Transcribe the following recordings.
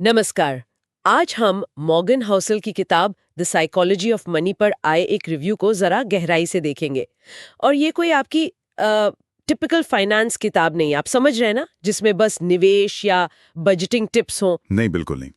नमस्कार। आज हम मॉर्गन हाउसल की किताब द साइकोलॉजी ऑफ मनी पर आए एक रिव्यू को जरा गहराई से देखेंगे। और ये कोई आपकी टिपिकल फाइनेंस किताब नहीं, आप समझ रहे हैं ना, जिसमें बस निवेश या बजटिंग टिप्स हों। नहीं, बिल्कुल नहीं।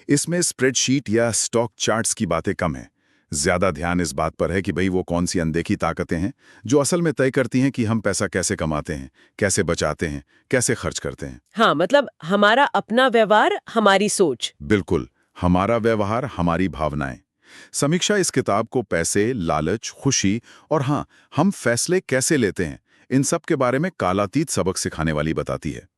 इसमें स्प्रेडशीट या स्टॉक चार्ट्स की बातें कम हैं। ज्यादा ध्यान इस बात पर है कि भाई वो कौन सी अनदेखी ताकतें हैं जो असल में तय करती हैं कि हम पैसा कैसे कमाते हैं, कैसे बचाते हैं, कैसे खर्च करते हैं। हाँ, मतलब हमारा अपना व्यवहार, हमारी सोच। बिल्कुल, हमारा व्यवहार, हमारी भावनाएं। समीक्षा इस किताब को पैसे, लालच, खुशी और हाँ, हम फैसले कैसे लेते हैं, इन सब के बारे में कालातीत सबक सिखाने वाली बताती है।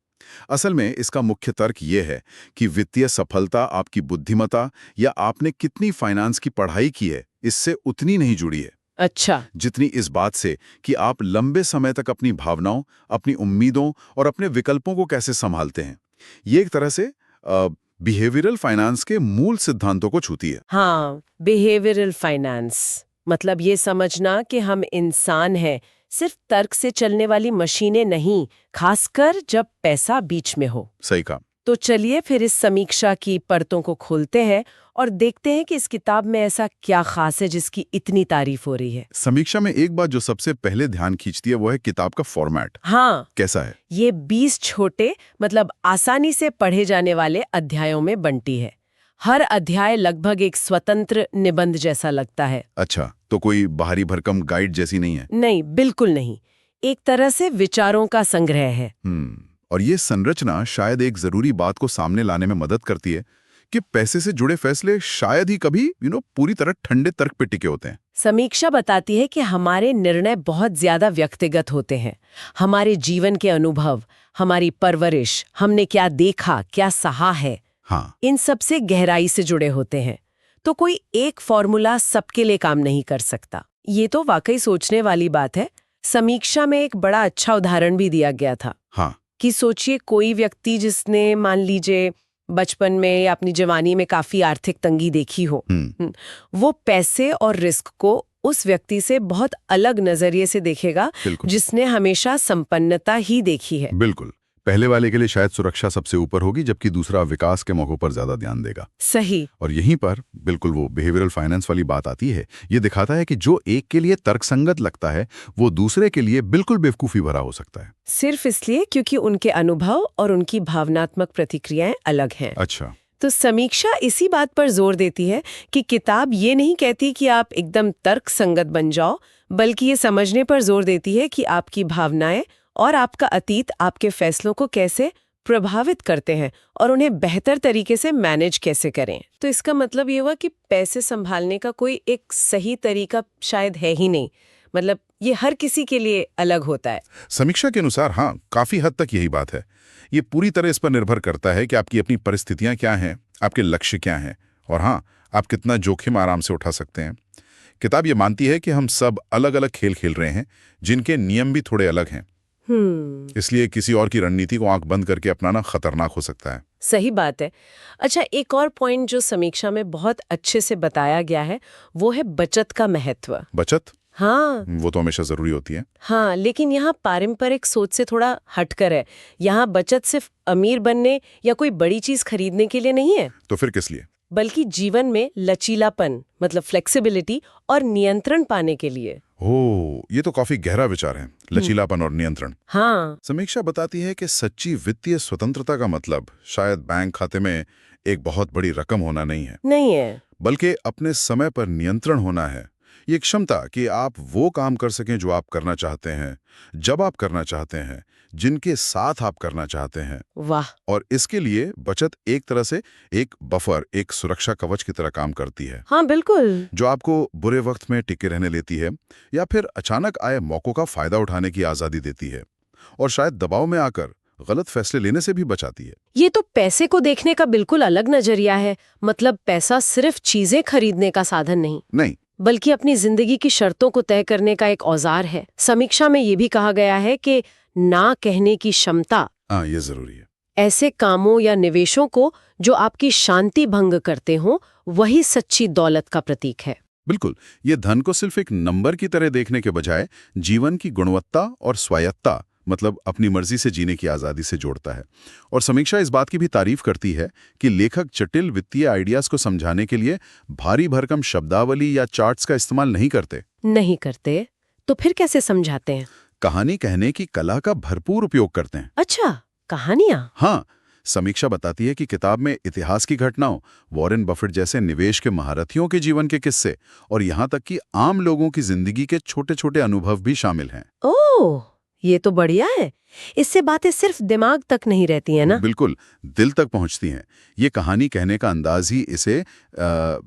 असल में इसका मुख्य तर्क ये है कि वित्तीय सफलता आपकी बुद्धिमत्ता या आपने कितनी फाइनेंस की पढ़ाई की है, इससे उतनी नहीं जुड़ी है अच्छा। जितनी इस बात से कि आप लंबे समय तक अपनी भावनाओं, अपनी उम्मीदों और अपने विकल्पों को कैसे संभालते हैं। ये एक तरह से बिहेवियरल फाइनेंस के मूल सिद्धांतों को छूती है। हाँ, बिहेवियरल फाइनेंस मतलब ये समझना कि हम इंसान हैं, सिर्फ तर्क से चलने वाली मशीनें नहीं, खासकर जब पैसा बीच में हो। सही कहा। तो चलिए फिर इस समीक्षा की परतों को खोलते हैं और देखते हैं कि इस किताब में ऐसा क्या खास है जिसकी इतनी तारीफ हो रही है। समीक्षा में एक बात जो सबसे पहले ध्यान खींचती है वो है किताब का फॉर्मेट। हाँ, कैसा है? ये 20 छोटे मतलब आसानी से पढ़े जाने वाले अध्यायों में बंटी है। हर अध्याय लगभग एक स्वतंत्र निबंध जैसा लगता है। अच्छा, तो कोई बाहरी भरकम गाइड जैसी नहीं है? नहीं, बिल्कुल नहीं। एक तरह से विचारों का संग्रह है। और ये संरचना शायद एक जरूरी बात को सामने लाने में मदद करती है कि पैसे से जुड़े फैसले शायद ही कभी पूरी तरह ठंडे तर्क पे टिके होते हैं। समीक्षा बताती है कि हमारे निर्णय बहुत ज्यादा व्यक्तिगत होते हैं। हमारे जीवन के अनुभव, हमारी परवरिश, हमने क्या देखा, क्या सहा है, हाँ, इन सब से गहराई से जुड़े होते हैं। तो कोई एक फॉर्मूला सबके लिए काम नहीं कर सकता। ये तो वाकई सोचने वाली बात है। समीक्षा में एक बड़ा अच्छा उदाहरण भी दिया गया था हाँ, कि सोचिए कोई व्यक्ति जिसने मान लीजिए बचपन में या अपनी जवानी में काफी आर्थिक तंगी देखी हो, वो पैसे और रिस्क को उस व्यक्ति से बहुत अलग नजरिए से देखेगा बिल्कुल। जिसने हमेशा संपन्नता ही देखी है। बिल्कुल, पहले वाले के लिए शायद सुरक्षा सबसे ऊपर होगी, जबकि दूसरा विकास के मौकों पर ज्यादा ध्यान देगा। सही। और यहीं पर बिल्कुल वो बिहेवियरल फाइनेंस वाली बात आती है। ये दिखाता है कि जो एक के लिए तर्कसंगत लगता है वो दूसरे के लिए बिल्कुल बेवकूफी भरा हो सकता है, सिर्फ इसलिए क्योंकि उनके अनुभव और उनकी भावनात्मक प्रतिक्रियाएं अलग हैं। अच्छा, तो समीक्षा इसी बात पर जोर देती है कि किताब ये नहीं कहती कि आप एकदम तर्क संगत बन जाओ, बल्कि ये समझने पर जोर देती है कि आपकी भावनाएं और आपका अतीत आपके फैसलों को कैसे प्रभावित करते हैं और उन्हें बेहतर तरीके से मैनेज कैसे करें। तो इसका मतलब ये हुआ कि पैसे संभालने का कोई एक सही तरीका शायद है ही नहीं, मतलब ये हर किसी के लिए अलग होता है। समीक्षा के अनुसार हाँ, काफी हद तक यही बात है। ये पूरी तरह इस पर निर्भर करता है कि आपकी अपनी परिस्थितियां क्या हैं, आपके लक्ष्य क्या हैं और हाँ, आप कितना जोखिम आराम से उठा सकते हैं। किताब ये मानती है कि हम सब अलग अलग खेल खेल रहे हैं, जिनके नियम भी थोड़े अलग हैं। इसलिए किसी और की रणनीति को आंख बंद करके अपनाना खतरनाक हो सकता है। सही बात है। अच्छा, एक और पॉइंट जो समीक्षा में बहुत अच्छे से बताया गया है वो है बचत का महत्व। बचत? हाँ, वो तो हमेशा जरूरी होती है। हाँ, लेकिन यहाँ पारंपरिक सोच से थोड़ा हटकर है। यहाँ बचत सिर्फ अमीर बनने या कोई बड़ी चीज खरीदने के लिए नहीं है, तो फिर किस लिए? बल्कि जीवन में लचीलापन मतलब फ्लेक्सिबिलिटी और नियंत्रण पाने के लिए। ओह, ये तो काफी गहरा विचार है, लचीलापन और नियंत्रण। हाँ, समीक्षा बताती है कि सच्ची वित्तीय स्वतंत्रता का मतलब शायद बैंक खाते में एक बहुत बड़ी रकम होना नहीं है, नहीं है। बल्कि अपने समय पर नियंत्रण होना है। ये क्षमता कि आप वो काम कर सकें जो आप करना चाहते हैं, जब आप करना चाहते हैं, जिनके साथ आप करना चाहते हैं। वाह। और इसके लिए बचत एक तरह से एक बफर, एक सुरक्षा कवच की तरह काम करती है, हाँ, बिल्कुल। जो आपको बुरे वक्त में टिके रहने लेती है या फिर अचानक आए मौकों का फायदा उठाने की आजादी देती है और शायद दबाव में आकर गलत फैसले लेने से भी बचाती है। ये तो पैसे को देखने का बिल्कुल अलग नजरिया है। मतलब पैसा सिर्फ चीजें खरीदने का साधन नहीं, बल्कि अपनी जिंदगी की शर्तों को तय करने का एक औजार है। समीक्षा में ये भी कहा गया है कि ना कहने की क्षमता, हाँ, ये जरूरी है। ऐसे कामों या निवेशों को जो आपकी शांति भंग करते हों, वही सच्ची दौलत का प्रतीक है। बिल्कुल, ये धन को सिर्फ एक नंबर की तरह देखने के बजाय जीवन की गुणवत्ता और स्वायत्ता मतलब अपनी मर्जी से जीने की आज़ादी से जोड़ता है। और समीक्षा इस बात की भी तारीफ करती है कि लेखक जटिल वित्तीय आइडियाज़ को समझाने के लिए भारी भरकम शब्दावली या चार्ट्स का इस्तेमाल नहीं करते। नहीं करते तो फिर कैसे समझाते हैं? कहानी कहने की कला का भरपूर उपयोग करते हैं। अच्छा, कहानियां। हाँ, समीक्षा बताती है कि किताब में इतिहास की घटनाओं, वॉरेन बफेट जैसे निवेश के महारथियों के जीवन के किस्से और यहाँ तक कि आम लोगों की जिंदगी के छोटे-छोटे अनुभव भी शामिल हैं। ओह, ये तो बढ़िया है। इससे बातें सिर्फ दिमाग तक नहीं रहती है ना? बिल्कुल, दिल तक पहुंचती हैं। ये कहानी कहने का अंदाज ही इसे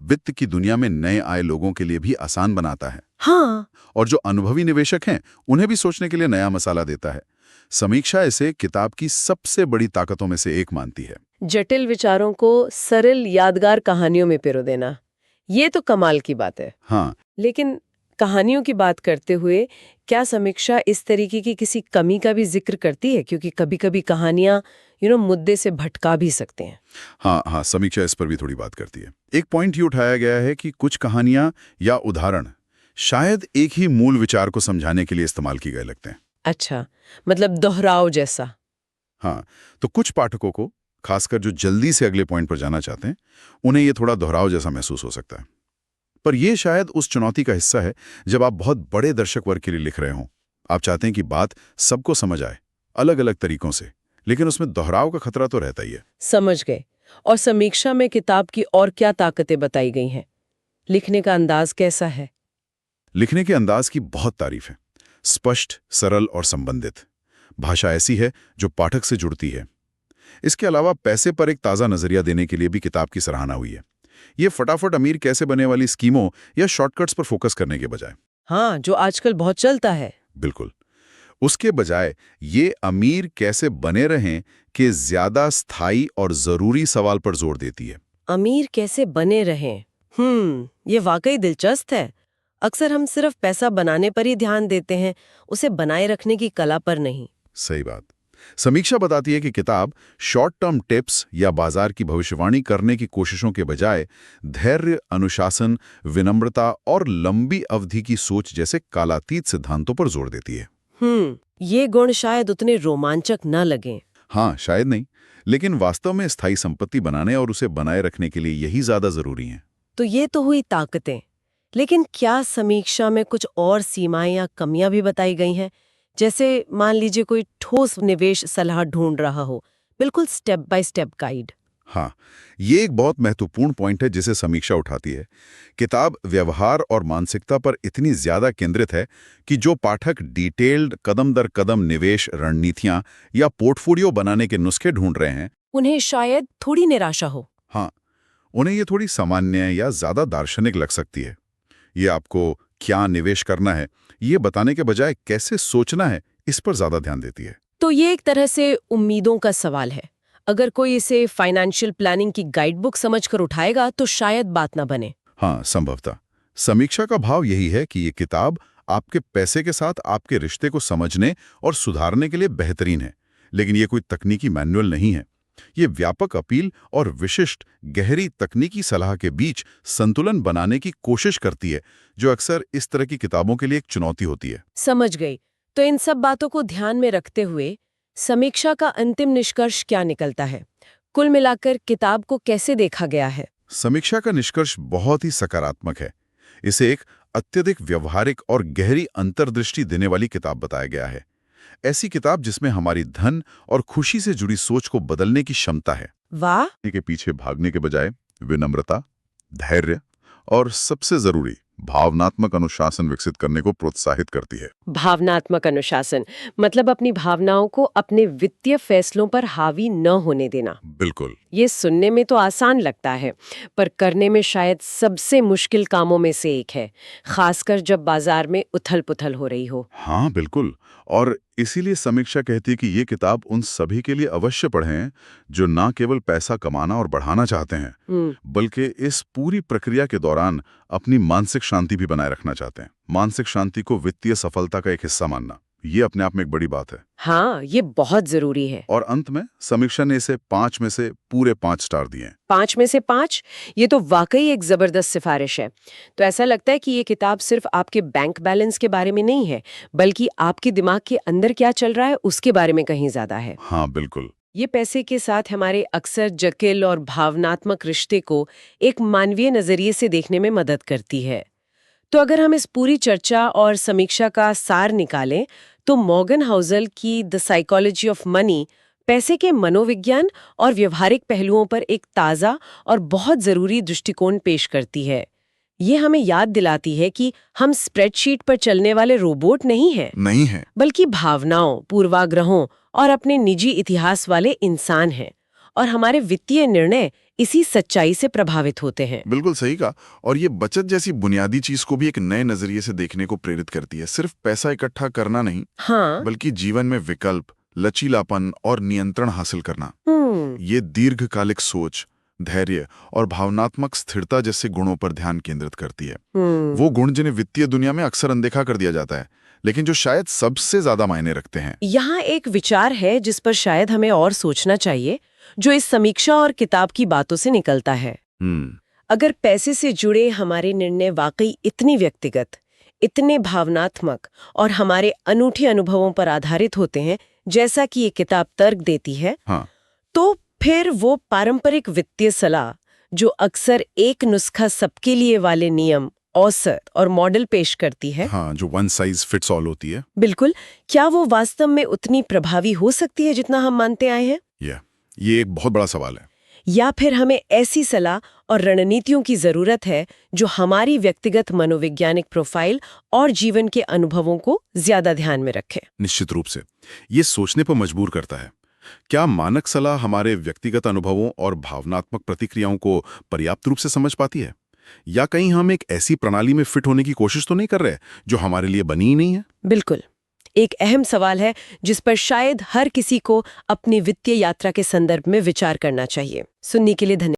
वित्त की दुनिया में नए आए लोगों के लिए भी आसान बनाता है। हाँ। और जो अनुभवी निवेशक हैं, उन्हें भी सोचने के लिए नया मसाला देता है। समीक्षा इसे किताब की सबसे बड़ी ताकतों में से एक मानती है। जटिल विचारों को सरल यादगार कहानियों में पिरो देना, ये तो कमाल की बात है। हाँ, लेकिन कहानियों की बात करते हुए क्या समीक्षा इस तरीके की किसी कमी का भी जिक्र करती है? क्योंकि कभी-कभी कहानियां मुद्दे से भटका भी सकते हैं। हाँ, समीक्षा इस पर भी थोड़ी बात करती है। एक पॉइंट ये उठाया गया है कि कुछ कहानियां या उदाहरण शायद एक ही मूल विचार को समझाने के लिए इस्तेमाल की गए लगते हैं। अच्छा, मतलब दोहराव जैसा। हाँ, तो कुछ पाठकों को, खासकर जो जल्दी से अगले पॉइंट पर जाना चाहते हैं, उन्हें ये थोड़ा दोहराव जैसा महसूस हो सकता है। पर यह शायद उस चुनौती का हिस्सा है जब आप बहुत बड़े दर्शक वर्ग के लिए लिख रहे हों। आप चाहते हैं कि बात सबको समझ आए, अलग-अलग तरीकों से, लेकिन उसमें दोहराव का खतरा तो रहता ही है। समझ गए। और समीक्षा में किताब की और क्या ताकतें बताई गई हैं? लिखने का अंदाज कैसा है? लिखने के अंदाज की बहुत तारीफ है। स्पष्ट, सरल और संबंधित। भाषा ऐसी है जो पाठक से जुड़ती है। इसके अलावा पैसे पर एक ताज़ा नजरिया देने के लिए भी किताब की सराहना हुई है। ये फटाफट अमीर कैसे बने वाली स्कीमों या शॉर्टकट्स पर फोकस करने के बजाय, हाँ, जो आजकल बहुत चलता है। बिल्कुल, उसके बजाय ये अमीर कैसे बने रहें के ज्यादा स्थायी और जरूरी सवाल पर जोर देती है। अमीर कैसे बने रहें? ये वाकई दिलचस्प है। अक्सर हम सिर्फ पैसा बनाने पर ही ध्यान देते हैं, उसे बनाए रखने की कला पर नहीं। सही बात। समीक्षा बताती है कि किताब शॉर्ट टर्म टिप्स या बाजार की भविष्यवाणी करने की कोशिशों के बजाय धैर्य, अनुशासन, विनम्रता और लंबी अवधि की सोच जैसे कालातीत सिद्धांतों पर जोर देती है। ये गुण शायद उतने रोमांचक न लगें। हाँ, शायद नहीं, लेकिन वास्तव में स्थायी संपत्ति बनाने और उसे बनाए रखने के लिए यही ज्यादा जरूरी है। तो ये तो हुई ताकतें, लेकिन क्या समीक्षा में कुछ और सीमाएं या कमियां भी बताई गई हैं? जैसे मान लीजिए कोई ठोस निवेश सलाह ढूंढ रहा हो, बिल्कुल स्टेप बाय स्टेप गाइड। हाँ, ये एक बहुत महत्वपूर्ण पॉइंट है जिसे समीक्षा उठाती है। किताब व्यवहार और मानसिकता पर इतनी ज्यादा केंद्रित है कि जो पाठक डिटेल्ड कदम दर कदम निवेश रणनीतियां या पोर्टफोलियो बनाने के नुस्खे ढूंढ रहे हैं, उन्हें शायद थोड़ी निराशा हो। हाँ, उन्हें ये थोड़ी सामान्य या ज्यादा दार्शनिक लग सकती है। ये आपको क्या निवेश करना है ये बताने के बजाय कैसे सोचना है, इस पर ज्यादा ध्यान देती है। तो ये एक तरह से उम्मीदों का सवाल है। अगर कोई इसे फाइनेंशियल प्लानिंग की गाइडबुक समझकर उठाएगा तो शायद बात ना बने। हाँ, संभवतः। समीक्षा का भाव यही है कि ये किताब आपके पैसे के साथ आपके रिश्ते को समझने और सुधारने के लिए बेहतरीन है, लेकिन ये कोई तकनीकी मैनुअल नहीं है। ये व्यापक अपील और विशिष्ट गहरी तकनीकी सलाह के बीच संतुलन बनाने की कोशिश करती है, जो अक्सर इस तरह की किताबों के लिए एक चुनौती होती है। समझ गई। तो इन सब बातों को ध्यान में रखते हुए समीक्षा का अंतिम निष्कर्ष क्या निकलता है? कुल मिलाकर किताब को कैसे देखा गया है? समीक्षा का निष्कर्ष बहुत ही सकारात्मक है। इसे एक अत्यधिक व्यवहारिक और गहरी अंतर्दृष्टि देने वाली किताब बताया गया है। ऐसी किताब जिसमें हमारी धन और खुशी से जुड़ी सोच को बदलने की क्षमता है। वाह! के पीछे भागने के बजाय विनम्रता, धैर्य और सबसे जरूरी भावनात्मक अनुशासन विकसित करने को प्रोत्साहित करती है। भावनात्मक अनुशासन मतलब अपनी भावनाओं को अपने वित्तीय फैसलों पर हावी न होने देना। बिल्कुल। ये सुनने में तो आसान लगता है, पर करने में शायद सबसे मुश्किल कामों में से एक है, खासकर जब बाजार में उथल-पुथल हो रही हो। हाँ, बिल्कुल। और इसीलिए समीक्षा कहती है कि ये किताब उन सभी के लिए अवश्य पढ़ें जो ना केवल पैसा कमाना और बढ़ाना चाहते हैं, बल्कि इस पूरी प्रक्रिया के दौरान अपनी मानसिक शांति भी बनाए रखना चाहते हैं। मानसिक शांति को वित्तीय सफलता का एक हिस्सा मानना, ये अपने आप में एक बड़ी बात है। हाँ, ये बहुत जरूरी है। और अंत में समीक्षा ने इसे 5 में से पूरे 5 स्टार दिए हैं। 5 में से 5? ये तो वाकई एक जबरदस्त सिफारिश है। तो ऐसा लगता है कि ये किताब सिर्फ आपके बैंक बैलेंस के बारे में नहीं है, बल्कि आपके दिमाग के अंदर क्या चल रहा है उसके बारे में कहीं ज्यादा है। हाँ, बिल्कुल। ये पैसे के साथ हमारे अक्सर जटिल और भावनात्मक रिश्ते को एक मानवीय नजरिए से देखने में मदद करती है। तो अगर हम इस पूरी चर्चा और समीक्षा का सार निकालें, तो मॉर्गन हाउसल की द साइकोलॉजी ऑफ मनी पैसे के मनोविज्ञान और व्यवहारिक पहलुओं पर एक ताज़ा और बहुत ज़रूरी दृष्टिकोण पेश करती है। ये हमें याद दिलाती है कि हम स्प्रेडशीट पर चलने वाले रोबोट नहीं हैं, बल्कि भावनाओं, पूर्वाग्रहों और अपने निजी इतिहास वाले इंसान हैं, और हमारे वित्तीय निर्णय इसी सच्चाई से प्रभावित होते हैं। बिल्कुल सही कहा। और ये बचत जैसी बुनियादी चीज को भी एक नए नजरिए से देखने को प्रेरित करती है। सिर्फ पैसा इकट्ठा करना नहीं, हाँ, बल्कि जीवन में विकल्प, लचीलापन और नियंत्रण हासिल करना। ये दीर्घकालिक सोच, धैर्य और भावनात्मक स्थिरता जैसे गुणों पर ध्यान केंद्रित करती है। वो गुण जिन्हें वित्तीय दुनिया में अक्सर अनदेखा कर दिया जाता है, लेकिन जो शायद सबसे ज्यादा मायने रखते हैं। यहाँ एक विचार है जिस पर शायद हमें और सोचना चाहिए, जो इस समीक्षा और किताब की बातों से निकलता है। अगर पैसे से जुड़े हमारे निर्णय वाकई इतनी व्यक्तिगत, इतने भावनात्मक और हमारे अनूठे अनुभवों पर आधारित होते हैं, जैसा कि ये किताब तर्क देती है, तो फिर वो पारंपरिक वित्तीय सलाह, जो अक्सर एक नुस्खा सबके लिए वाले नियम, औसत और मॉडल पेश करती है, जो वन साइज फिट्स ऑल होती है, बिल्कुल, क्या वो वास्तव में उतनी प्रभावी हो सकती है जितना हम मानते आए हैं? ये एक बहुत बड़ा सवाल है। या फिर हमें ऐसी सलाह और रणनीतियों की जरूरत है जो हमारी व्यक्तिगत मनोवैज्ञानिक प्रोफाइल और जीवन के अनुभवों को ज्यादा ध्यान में रखे? निश्चित रूप से ये सोचने पर मजबूर करता है। क्या मानक सलाह हमारे व्यक्तिगत अनुभवों और भावनात्मक प्रतिक्रियाओं को पर्याप्त रूप से समझ पाती है, या कहीं हम एक ऐसी प्रणाली में फिट होने की कोशिश तो नहीं कर रहे जो हमारे लिए बनी ही नहीं है? बिल्कुल, एक अहम सवाल है जिस पर शायद हर किसी को अपनी वित्तीय यात्रा के संदर्भ में विचार करना चाहिए। सुनने के लिए धन्यवाद।